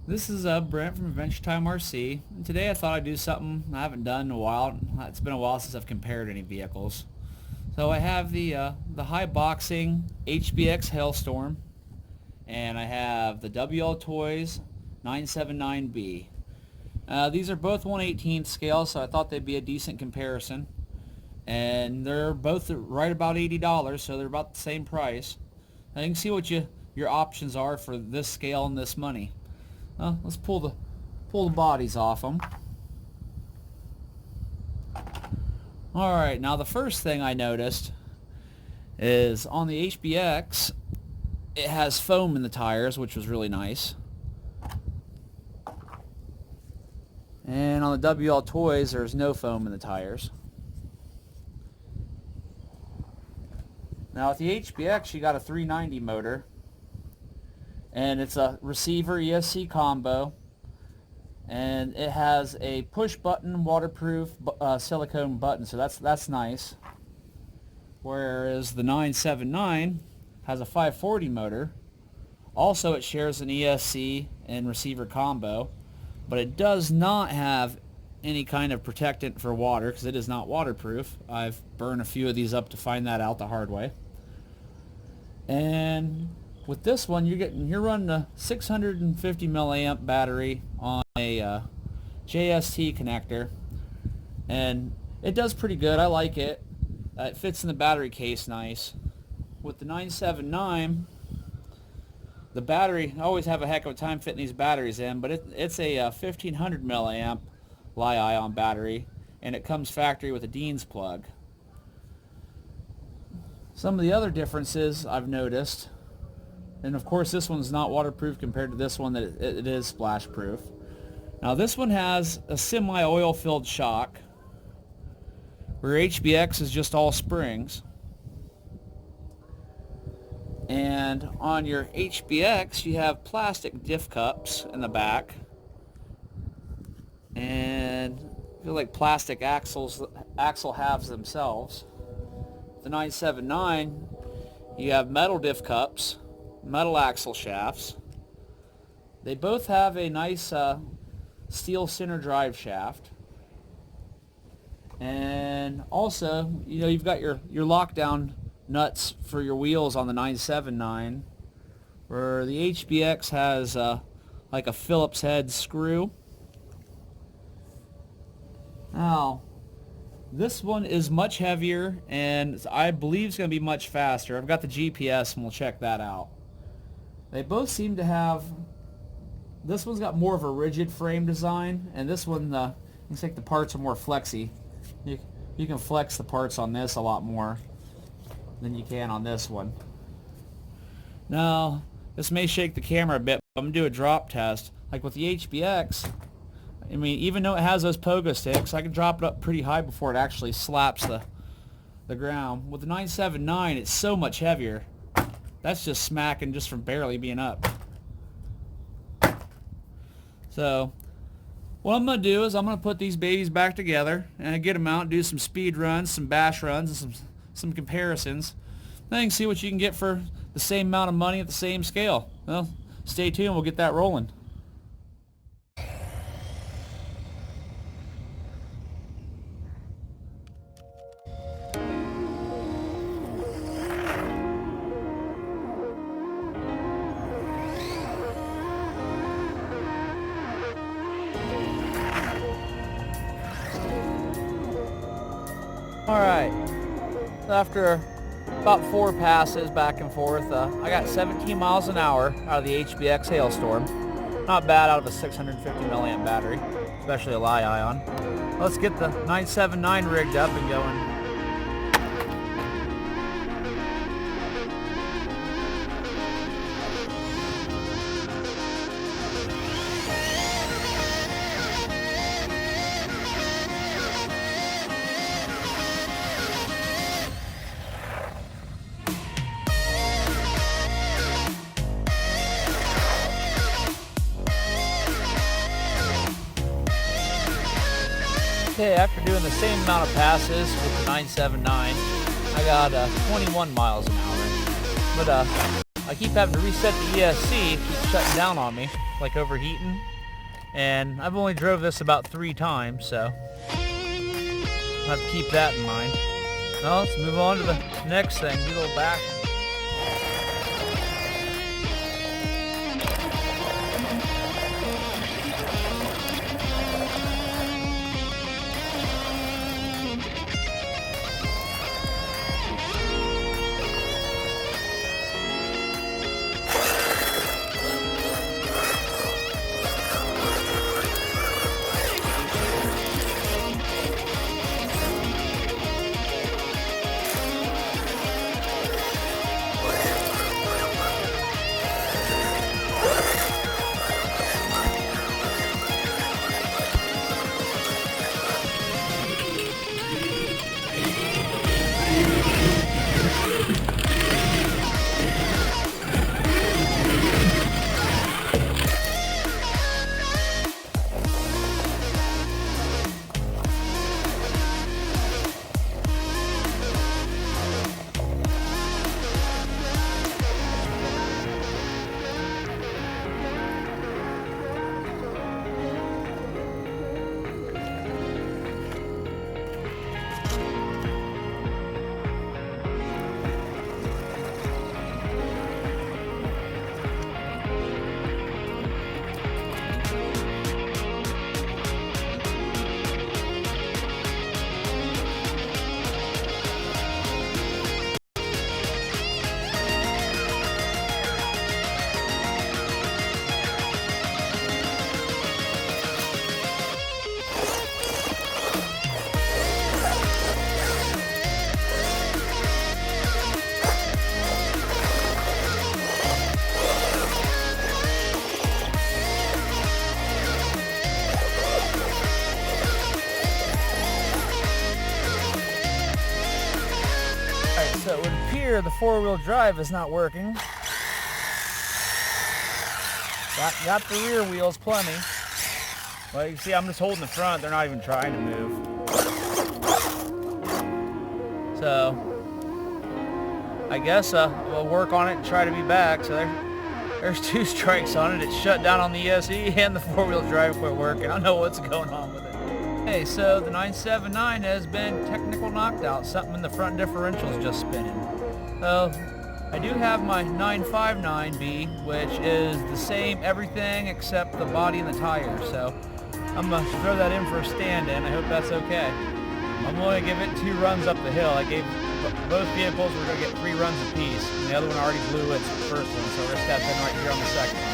This is Brent from Adventure Time RC. And today I thought I'd do something I haven't done in a while. It's been a while since I've compared any vehicles. So I have the high boxing HBX Hailstorm, and I have the Wltoys 979B. These are both 1/18th scale, so I thought they'd be a decent comparison. And they're both right about $80, so they're about the same price. Now you can see what your options are for this scale and this money. Let's pull the bodies off them. Alright, now the first thing I noticed is on the HBX it has foam in the tires, which was really nice. And on the Wltoys there's no foam in the tires. Now with the HBX you got a 390 motor, and it's a receiver ESC combo, and it has a push button waterproof silicone button, so that's nice. Whereas the 979 has a 540 motor. Also it shares an ESC and receiver combo, but it does not have any kind of protectant for water because it is not waterproof. I've burned a few of these up to find that out the hard way. And with this one, you're running a 650 milliamp battery on a JST connector, and it does pretty good. I like it. It fits in the battery case nice. With the 979, the battery, I always have a heck of a time fitting these batteries in, but it's a 1500 milliamp Li-ion battery, and it comes factory with a Dean's plug. Some of the other differences I've noticed, and of course this one's not waterproof compared to this one that it is splash proof. Now this one has a semi-oil filled shock, where HBX is just all springs. And on your HBX you have plastic diff cups in the back, and I feel like plastic axle halves themselves. The 979 you have metal diff cups, metal axle shafts. They both have a nice steel center drive shaft, and also you've got your lockdown nuts for your wheels on the 979, where the HBX has like a Phillips head screw. Now this one is much heavier, and I believe it's going to be much faster. I've got the GPS and we'll check that out. They both seem to have, this one's got more of a rigid frame design, and this one looks like the parts are more flexy. You can flex the parts on this a lot more than you can on this one. Now this may shake the camera a bit, but I'm going to do a drop test. Like with the HBX, I mean, even though it has those pogo sticks, I can drop it up pretty high before it actually slaps the ground. With the 979, it's so much heavier. That's just smacking just from barely being up. So what I'm going to do is I'm going to put these babies back together and get them out, do some speed runs, some bash runs, and some comparisons. Then you can see what you can get for the same amount of money at the same scale. Well, stay tuned. We'll get that rolling. Alright, after about 4 passes back and forth, I got 17 miles an hour out of the HBX Hailstorm. Not bad out of a 650 milliamp battery, especially a Li-ion. Let's get the 979 rigged up and going. Okay, after doing the same amount of passes with the 979, I got 21 miles an hour. But I keep having to reset the ESC, it keeps shutting down on me, like overheating. And I've only drove this about 3 times, so I'll have to keep that in mind. Well, let's move on to the next thing, do a little back. So it would appear the 4-wheel drive is not working. Got the rear wheels plenty. Well, you can see I'm just holding the front. They're not even trying to move. So I guess we'll work on it and try to be back. So there's 2 strikes on it. It's shut down on the ESC and the 4-wheel drive quit working. I don't know what's going on with it. Okay, so the 979 has been technical knocked out. Something in the front differential is just spinning. So I do have my 959B, which is the same everything except the body and the tires. So I'm going to throw that in for a stand-in. I hope that's okay. I'm going to give it 2 runs up the hill. I gave both vehicles, we're going to get 3 runs apiece. And the other one already blew its first one, so we're going to step in right here on the second one.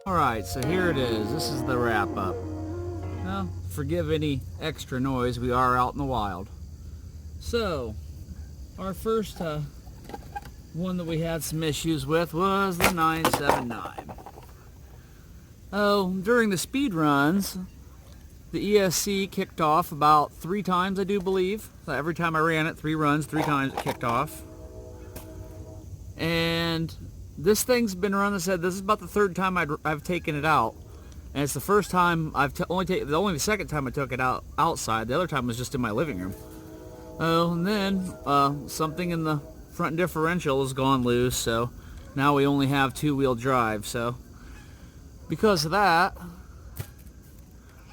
Alright, so here it is. This is the wrap up. Now, forgive any extra noise, we are out in the wild. So, our first one that we had some issues with was the 979. Oh, during the speed runs, the ESC kicked off about 3 times, I do believe. So every time I ran it, 3 runs, 3 times it kicked off. And this thing's been run, I said, this is about the 3rd time I've taken it out. And it's the first time only the 2nd time I took it out outside. The other time was just in my living room. Oh, and then something in the front differential has gone loose, so now we only have 2-wheel drive. So because of that,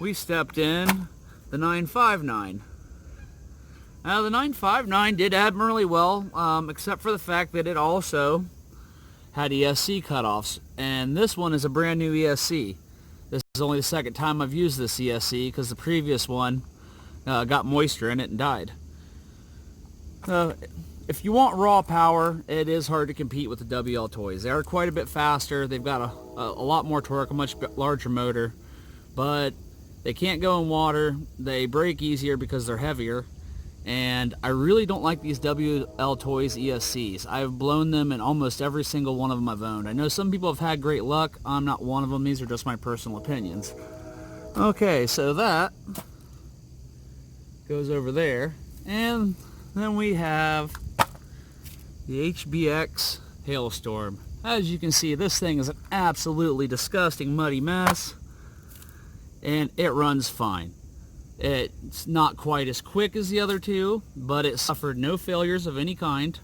we stepped in the 959. Now the 959 did admirably well, except for the fact that it also had ESC cutoffs, and this one is a brand new ESC. This is only the 2nd time I've used this ESC because the previous one got moisture in it and died. If you want raw power, it is hard to compete with the Wltoys. They are quite a bit faster. They've got a lot more torque, a much larger motor, but they can't go in water. They break easier because they're heavier, and I really don't like these Wltoys ESCs. I've blown them in almost every single one of them I've owned. I know some people have had great luck. I'm not one of them. These are just my personal opinions. Okay, so that goes over there, and then we have the HBX Hailstorm. As you can see, this thing is an absolutely disgusting muddy mess, and it runs fine. It's not quite as quick as the other two, but it suffered no failures of any kind.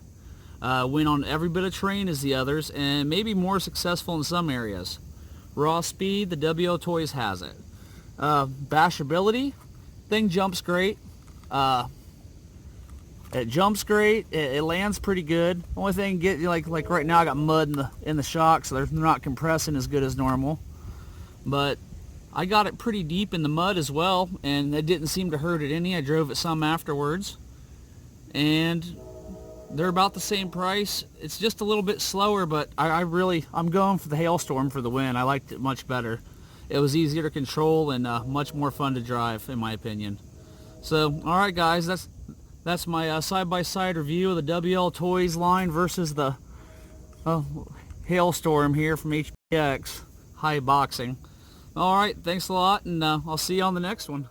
Went on every bit of terrain as the others, and maybe more successful in some areas. Raw speed, the Wltoys has it. Bashability, thing jumps great. It jumps great. It lands pretty good. Only thing like right now I got mud in the shock, so they're not compressing as good as normal. But I got it pretty deep in the mud as well, and it didn't seem to hurt it any. I drove it some afterwards, and they're about the same price. It's just a little bit slower, but I'm going for the Hailstorm for the win. I liked it much better. It was easier to control and much more fun to drive, in my opinion. So, all right, guys, that's my side-by-side review of the Wltoys line versus the Hailstorm here from HBX High Boxing. All right, thanks a lot, and I'll see you on the next one.